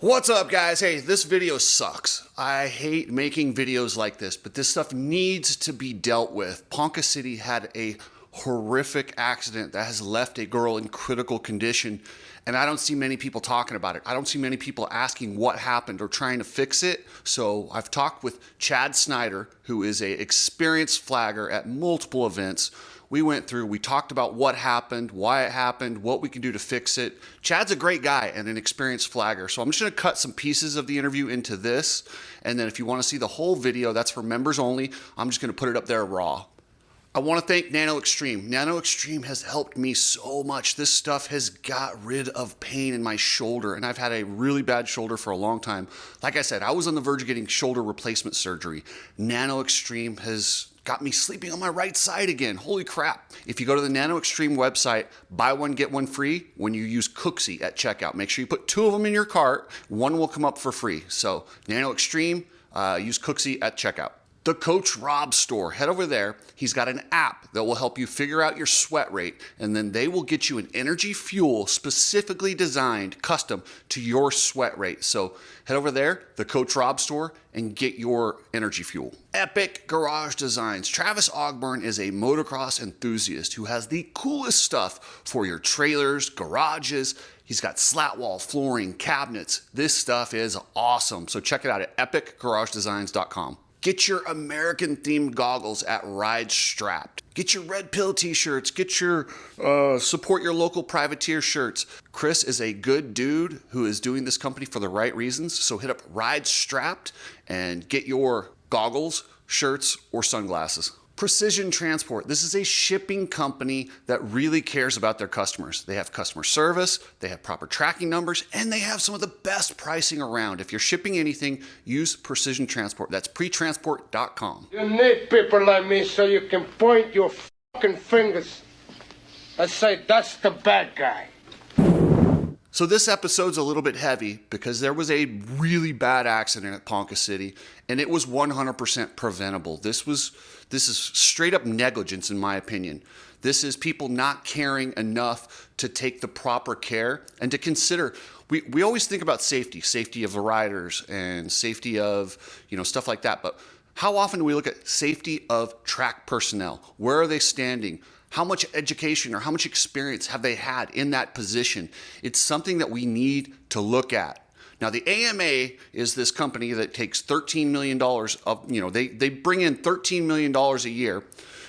What's up, guys? Hey, this video sucks. I hate making videos like this, but this stuff needs to be dealt with. Ponca City had a horrific accident that has left a girl in critical condition, and I don't see many people talking about it. I don't see many people asking what happened or trying to fix it. So I've talked with Chad Snyder, who is an experienced flagger at multiple events. We talked about what happened, why it happened, what we can do to fix it. Chad's a great guy and an experienced flagger. So I'm just gonna cut some pieces of the interview into this. And then if you wanna see the whole video, that's for members only. I'm just gonna put it up there raw. I want to thank Nano-Extreme. Nano-Extreme has helped me so much. This stuff has got rid of pain in my shoulder, and I've had a really bad shoulder for a long time. Like I said, I was on the verge of getting shoulder replacement surgery. Nano-Extreme has got me sleeping on my right side again. Holy crap. If you go to the Nano-Extreme website, buy one, get one free when you use Cooksy at checkout. Make sure you put 2 of them in your cart. One will come up for free. So Nano-Extreme, use Cooksy at checkout. The Coach Rob store, head over there. He's got an app that will help you figure out your sweat rate, and then they will get you an energy fuel specifically designed, custom to your sweat rate. So head over there, the Coach Rob store, and get your energy fuel. Epic Garage Designs. Travis Ogburn is a motocross enthusiast who has the coolest stuff for your trailers, garages. He's got slat wall, flooring, cabinets. This stuff is awesome. So check it out at epicgaragedesigns.com. Get your American-themed goggles at Ride Strapped. Get your Red Pill t-shirts. Get your support your local privateer shirts. Chris is a good dude who is doing this company for the right reasons. So hit up Ride Strapped and get your goggles, shirts, or sunglasses. Precision Transport. This is a shipping company that really cares about their customers. They have customer service, they have proper tracking numbers, and they have some of the best pricing around. If you're shipping anything, use Precision Transport. That's pretransport.com. You need people like me so you can point your fucking fingers and say, that's the bad guy. So this episode's a little bit heavy because there was a really bad accident at Ponca City, and it was 100% preventable. This is straight up negligence, in my opinion. This is people not caring enough to take the proper care and to consider. We always think about safety of the riders and safety of, stuff like that. But how often do we look at safety of track personnel? Where are they standing? How much education or how much experience have they had in that position? It's something that we need to look at. Now, the AMA is this company that takes $13 million of, they bring in $13 million a year.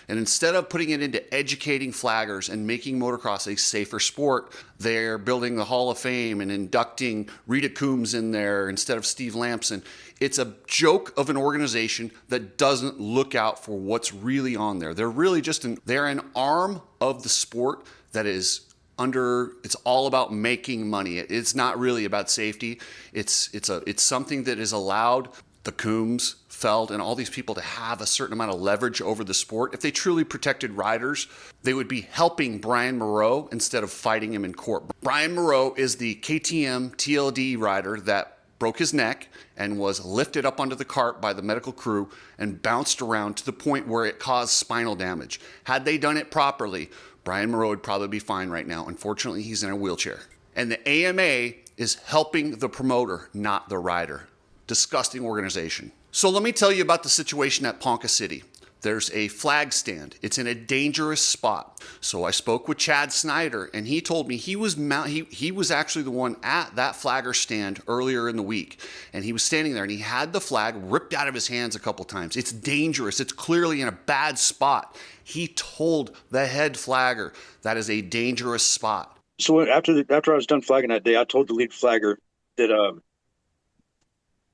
And instead of putting it into educating flaggers and making motocross a safer sport, they're building the Hall of Fame and inducting Rita Coombs in there instead of Steve Lamson. It's a joke of an organization that doesn't look out for what's really on there. They're really they're an arm of the sport that is it's all about making money. It's not really about safety. It's something that is allowed the Coombs, Feld, and all these people to have a certain amount of leverage over the sport. If they truly protected riders, they would be helping Brian Moreau instead of fighting him in court. Brian Moreau is the KTM TLD rider that broke his neck and was lifted up onto the cart by the medical crew and bounced around to the point where it caused spinal damage. Had they done it properly, Brian Moreau would probably be fine right now. Unfortunately, he's in a wheelchair. And the AMA is helping the promoter, not the rider. Disgusting organization. So let me tell you about the situation at Ponca City. There's a flag stand. It's in a dangerous spot. So I spoke with Chad Snyder, and he told me he was actually the one at that flagger stand earlier in the week. And he was standing there, and he had the flag ripped out of his hands a couple times. It's dangerous. It's clearly in a bad spot. He told the head flagger that is a dangerous spot. So after I was done flagging that day, I told the lead flagger that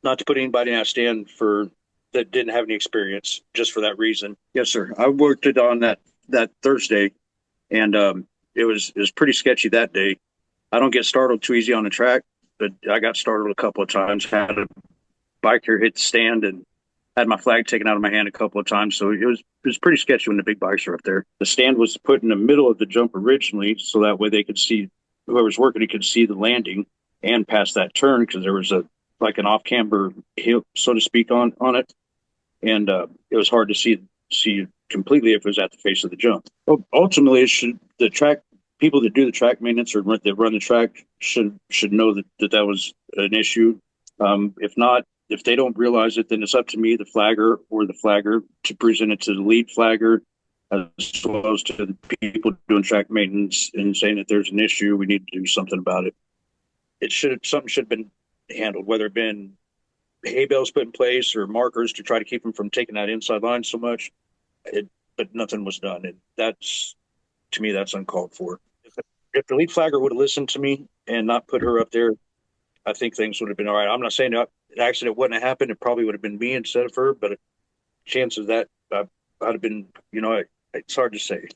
not to put anybody in that stand that didn't have any experience, just for that reason. Yes, sir. I worked it on that Thursday, and it was pretty sketchy that day. I don't get startled too easy on the track, but I got startled a couple of times. Had a biker hit the stand and had my flag taken out of my hand a couple of times. So it was pretty sketchy when the big bikes are up there. The stand was put in the middle of the jump originally, so that way they could see, whoever's working, he could see the landing and pass that turn, because there was like an off-camber hill, so to speak, on it. And it was hard to see completely if it was at the face of the jump. Ultimately, the track people that do the track maintenance or that run the track should know that was an issue. If not, if they don't realize it, then it's up to me, the flagger or the flagger, to present it to the lead flagger as well as to the people doing track maintenance and saying that there's an issue. We need to do something about it. Something should have been handled, whether it been hay bales put in place or markers to try to keep them from taking that inside line so much. But nothing was done, and to me, that's uncalled for. If the lead flagger would have listened to me and not put her up there, I think things would have been all right. I'm not saying that the accident wouldn't have happened. It probably would have been me instead of her, but chances that I'd have been, it's hard to say.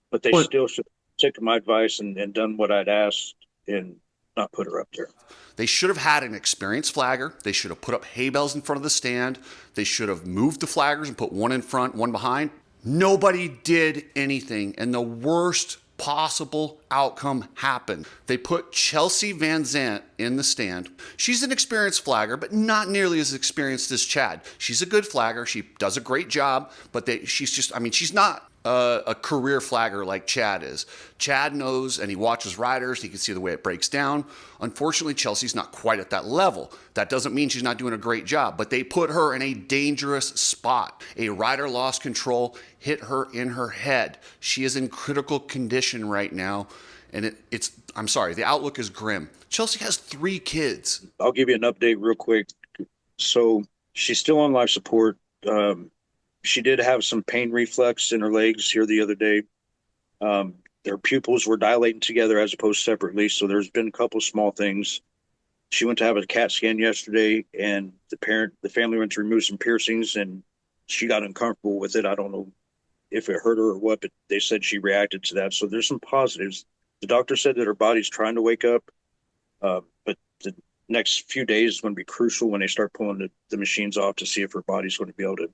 But they still should have taken my advice and done what I'd asked and not put her up there. They should have had an experienced flagger. They should have put up hay bales in front of the stand. They should have moved the flaggers and put one in front, one behind. Nobody did anything, and the worst possible outcome happened. They put Chelsea Van Zandt in the stand. She's an experienced flagger, but not nearly as experienced as Chad. She's a good flagger. She does a great job, but she's not a career flagger like Chad is. Chad knows, and he watches riders. He can see the way it breaks down. Unfortunately, Chelsea's not quite at that level. That doesn't mean she's not doing a great job, but they put her in a dangerous spot. A rider lost control, hit her in her head. She is in critical condition right now, and I'm sorry, the outlook is grim. Chelsea has 3 kids. I'll give you an update real quick. So she's still on life support. She did have some pain reflex in her legs here the other day. Their pupils were dilating together as opposed to separately, so there's been a couple small things. She went to have a CAT scan yesterday, and the family went to remove some piercings, and she got uncomfortable with it. I don't know if it hurt her or what, but they said she reacted to that. So there's some positives. The doctor said that her body's trying to wake up, but the next few days is going to be crucial when they start pulling the machines off to see if her body's going to be able to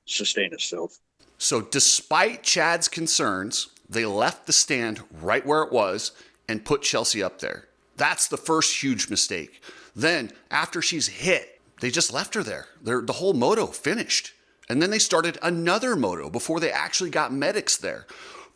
sustain itself. So despite Chad's concerns, they left the stand right where it was and put Chelsea up there. That's the first huge mistake. Then after she's hit, they just left her there. The whole moto finished. And then they started another moto before they actually got medics there.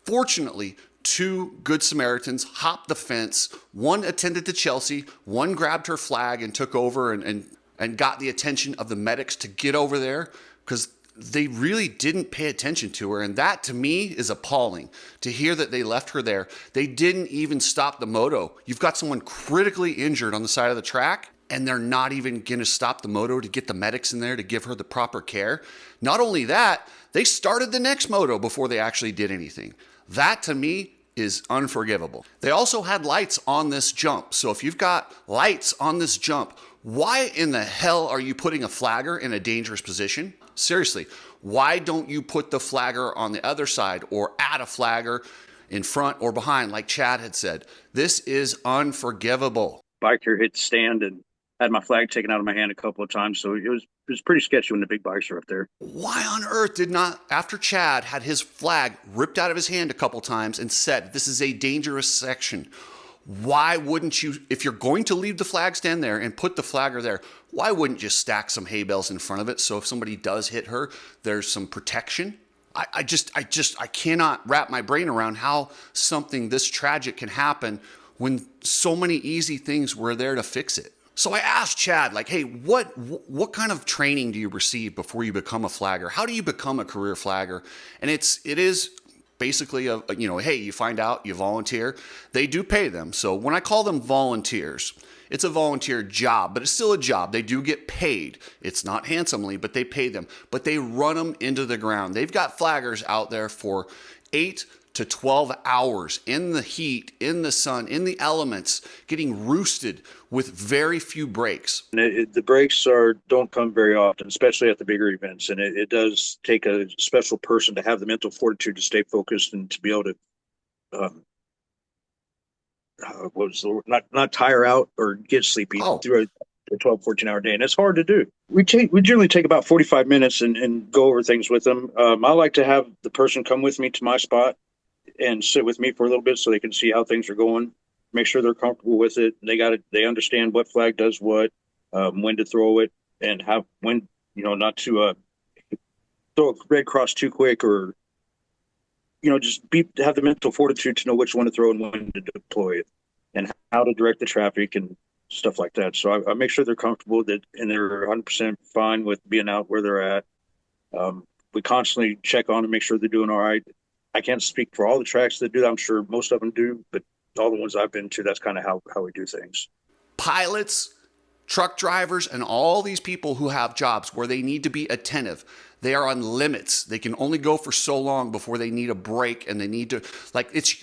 Fortunately, 2 good Samaritans hopped the fence. One attended to Chelsea, one grabbed her flag and took over and got the attention of the medics to get over there, because they really didn't pay attention to her. And that, to me, is appalling to hear that they left her there. They didn't even stop the moto. You've got someone critically injured on the side of the track, and they're not even going to stop the moto to get the medics in there to give her the proper care. Not only that, they started the next moto before they actually did anything. That, to me, is unforgivable. They also had lights on this jump. So if you've got lights on this jump, why in the hell are you putting a flagger in a dangerous position? Seriously, why don't you put the flagger on the other side or add a flagger in front or behind like Chad had said? This is unforgivable. Bike here hit the stand and had my flag taken out of my hand a couple of times, so it was pretty sketchy when the big bikes are up there. Why on earth did not, after Chad had his flag ripped out of his hand a couple times and said, this is a dangerous section, why wouldn't you, if you're going to leave the flag stand there and put the flagger there, why wouldn't you stack some hay bales in front of it so if somebody does hit her, there's some protection? I cannot wrap my brain around how something this tragic can happen when so many easy things were there to fix it. So I asked Chad, like, hey, what kind of training do you receive before you become a flagger? How do you become a career flagger? And it is basically hey, you find out, you volunteer. They do pay them. So when I call them volunteers, it's a volunteer job, but it's still a job. They do get paid. It's not handsomely, but they pay them. But they run them into the ground. They've got flaggers out there for 8 to 12 hours in the heat, in the sun, in the elements, getting roosted with very few breaks. And the breaks don't come very often, especially at the bigger events. And it does take a special person to have the mental fortitude to stay focused and to be able to not tire out or get sleepy through a 12, 14-hour day. And it's hard to do. We generally take about 45 minutes and go over things with them. I like to have the person come with me to my spot and sit with me for a little bit so they can see how things are going, make sure they're comfortable with it. They understand what flag does what, when to throw it, and not to throw a red cross too quick or just have the mental fortitude to know which one to throw and when to deploy it, and how to direct the traffic and stuff like that. So I make sure they're comfortable and they're 100% fine with being out where they're at. We constantly check on and make sure they're doing all right. I can't speak for all the tracks that do that. I'm sure most of them do, but all the ones I've been to, that's kind of how we do things. Pilots, truck drivers, and all these people who have jobs where they need to be attentive, they are on limits. They can only go for so long before they need a break, and they need to,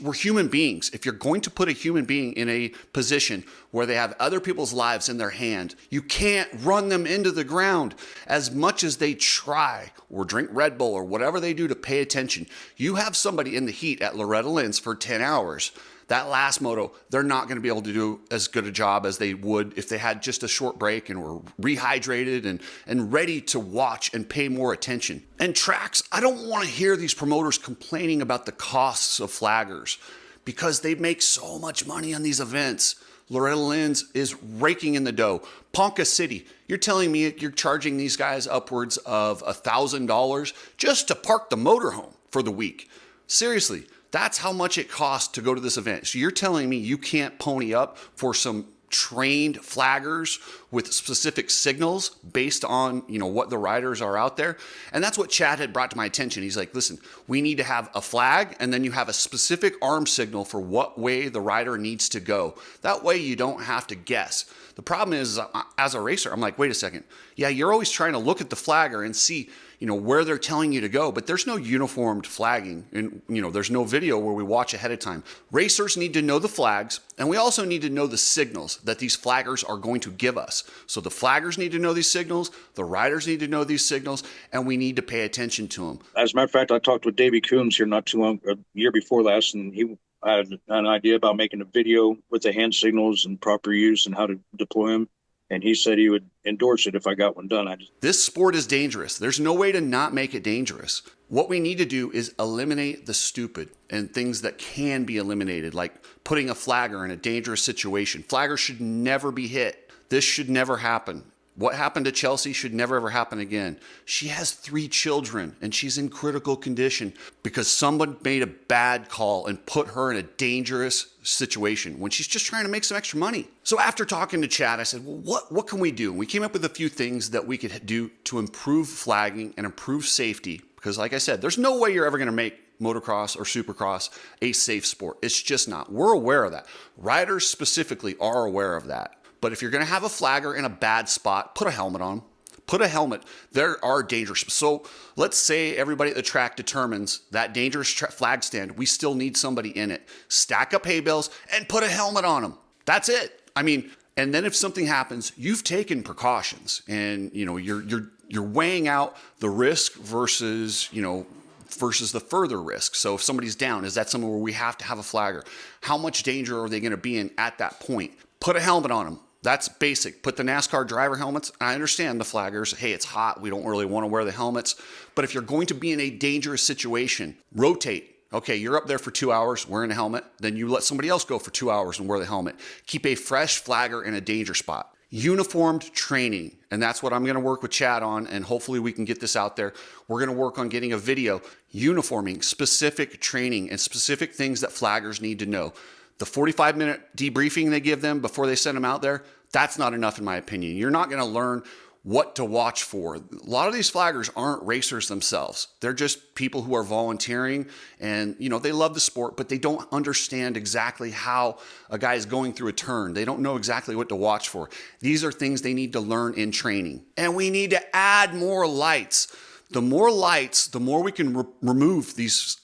we're human beings. If you're going to put a human being in a position where they have other people's lives in their hand, you can't run them into the ground. As much as they try or drink Red Bull or whatever they do to pay attention, you have somebody in the heat at Loretta Lynn's for 10 hours. That last moto, they're not going to be able to do as good a job as they would if they had just a short break and were rehydrated and ready to watch and pay more attention. And tracks, I don't want to hear these promoters complaining about the costs of flaggers because they make so much money on these events. Loretta Lynn's is raking in the dough. Ponca City, you're telling me you're charging these guys upwards of $1,000 just to park the motorhome for the week. Seriously. That's how much it costs to go to this event. So you're telling me you can't pony up for some trained flaggers with specific signals based on, what the riders are out there? And that's what Chad had brought to my attention. He's like, listen, we need to have a flag, and then you have a specific arm signal for what way the rider needs to go. That way you don't have to guess. The problem is, as a racer, I'm like, wait a second. Yeah, you're always trying to look at the flagger and see, where they're telling you to go, but there's no uniformed flagging, and there's no video where we watch ahead of time. Racers need to know the flags, and we also need to know the signals that these flaggers are going to give us. So the flaggers need to know these signals, the riders need to know these signals, and we need to pay attention to them. As a matter of fact, I talked with Davey Coombs here not too long, a year before last, and he had an idea about making a video with the hand signals and proper use and how to deploy them. And he said he would endorse it if I got one done. This sport is dangerous. There's no way to not make it dangerous. What we need to do is eliminate the stupid and things that can be eliminated, like putting a flagger in a dangerous situation. Flaggers should never be hit. This should never happen. What happened to Chelsea should never ever happen again. She has 3 children and she's in critical condition because someone made a bad call and put her in a dangerous situation when she's just trying to make some extra money. So after talking to Chad, I said, well, what can we do? And we came up with a few things that we could do to improve flagging and improve safety. Because like I said, there's no way you're ever going to make motocross or supercross a safe sport. It's just not. We're aware of that. Riders specifically are aware of that. But if you're going to have a flagger in a bad spot, put a helmet on. Put a helmet. There are dangerous. So let's say everybody at the track determines that dangerous flag stand, we still need somebody in it. Stack up hay bales and put a helmet on them. That's it. And then if something happens, you've taken precautions, and you're weighing out the risk versus the further risk. So if somebody's down, is that somewhere where we have to have a flagger? How much danger are they going to be in at that point? Put a helmet on them. That's basic. Put the NASCAR driver helmets. I understand the flaggers. Hey, it's hot. We don't really want to wear the helmets. But if you're going to be in a dangerous situation, rotate. Okay, you're up there for 2 hours wearing a helmet. Then you let somebody else go for 2 hours and wear the helmet. Keep a fresh flagger in a danger spot. Uniformed training. And that's what I'm going to work with Chad on. And hopefully we can get this out there. We're going to work on getting a video uniforming specific training and specific things that flaggers need to know. The 45-minute debriefing they give them before they send them out there, that's not enough in my opinion. You're not going to learn what to watch for. A lot of these flaggers aren't racers themselves. They're just people who are volunteering and, they love the sport, but they don't understand exactly how a guy is going through a turn. They don't know exactly what to watch for. These are things they need to learn in training. And we need to add more lights. The more lights, the more we can remove these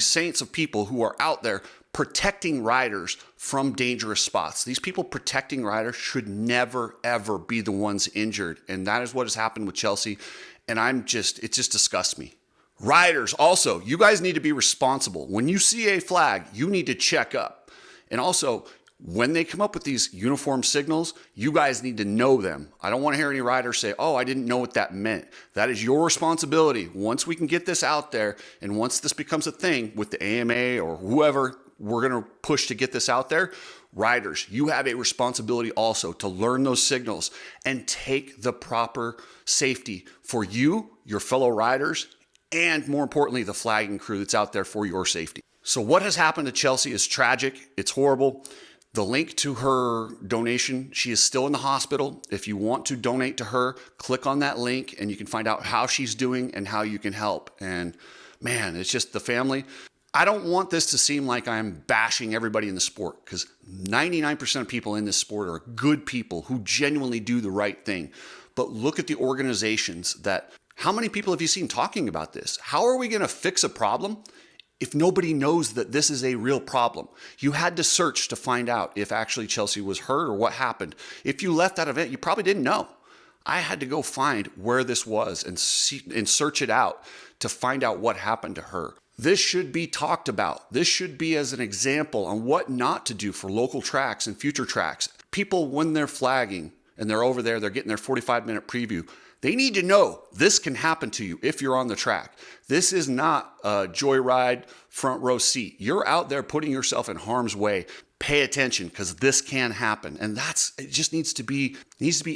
saints of people who are out there protecting riders from dangerous spots. These people protecting riders should never, ever be the ones injured. And that is what has happened with Chelsea. And it just disgusts me. Riders, also, you guys need to be responsible. When you see a flag, you need to check up. And also, when they come up with these uniform signals, you guys need to know them. I don't want to hear any riders say, oh, I didn't know what that meant. That is your responsibility. Once we can get this out there, and once this becomes a thing with the AMA or whoever we're going to push to get this out there, riders, you have a responsibility also to learn those signals and take the proper safety for you, your fellow riders, and more importantly, the flagging crew that's out there for your safety. So what has happened to Chelsea is tragic. It's horrible. The link to her donation, she is still in the hospital. If you want to donate to her, click on that link and you can find out how she's doing and how you can help. And man, it's just the family. I don't want this to seem like I'm bashing everybody in the sport, because 99% of people in this sport are good people who genuinely do the right thing. But look at the organizations that, how many people have you seen talking about this? How are we going to fix a problem if nobody knows that this is a real problem? You had to search to find out if actually Chelsea was hurt or what happened. If you left that event, you probably didn't know. I had to go find where this was and search it out to find out what happened to her. This should be talked about. This should be as an example on what not to do for local tracks and future tracks. People, when they're flagging and they're over there, they're getting their 45-minute preview, they need to know this can happen to you if you're on the track. This is not a joyride front row seat. You're out there putting yourself in harm's way. Pay attention, because this can happen. And it just needs to be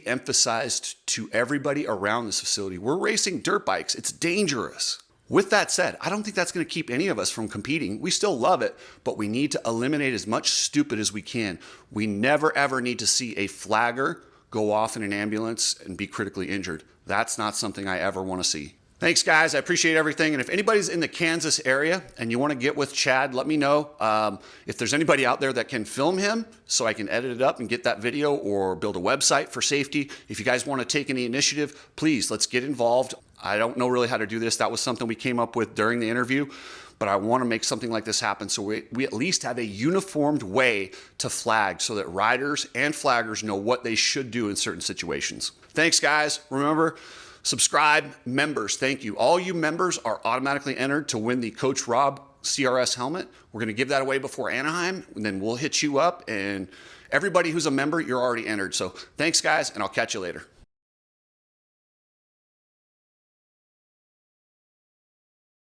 emphasized to everybody around this facility. We're racing dirt bikes. It's dangerous. With that said, I don't think that's going to keep any of us from competing. We still love it, but we need to eliminate as much stupid as we can. We never, ever need to see a flagger go off in an ambulance and be critically injured. That's not something I ever want to see. Thanks, guys. I appreciate everything. And if anybody's in the Kansas area and you want to get with Chad, let me know. If there's anybody out there that can film him so I can edit it up and get that video, or build a website for safety. If you guys want to take any initiative, please, let's get involved. I don't know really how to do this. That was something we came up with during the interview, but I want to make something like this happen so we at least have a uniformed way to flag so that riders and flaggers know what they should do in certain situations. Thanks, guys. Remember, subscribe. Members, thank you. All you members are automatically entered to win the Coach Rob CRS helmet. We're going to give that away before Anaheim, and then we'll hit you up. And everybody who's a member, you're already entered. So thanks, guys, and I'll catch you later.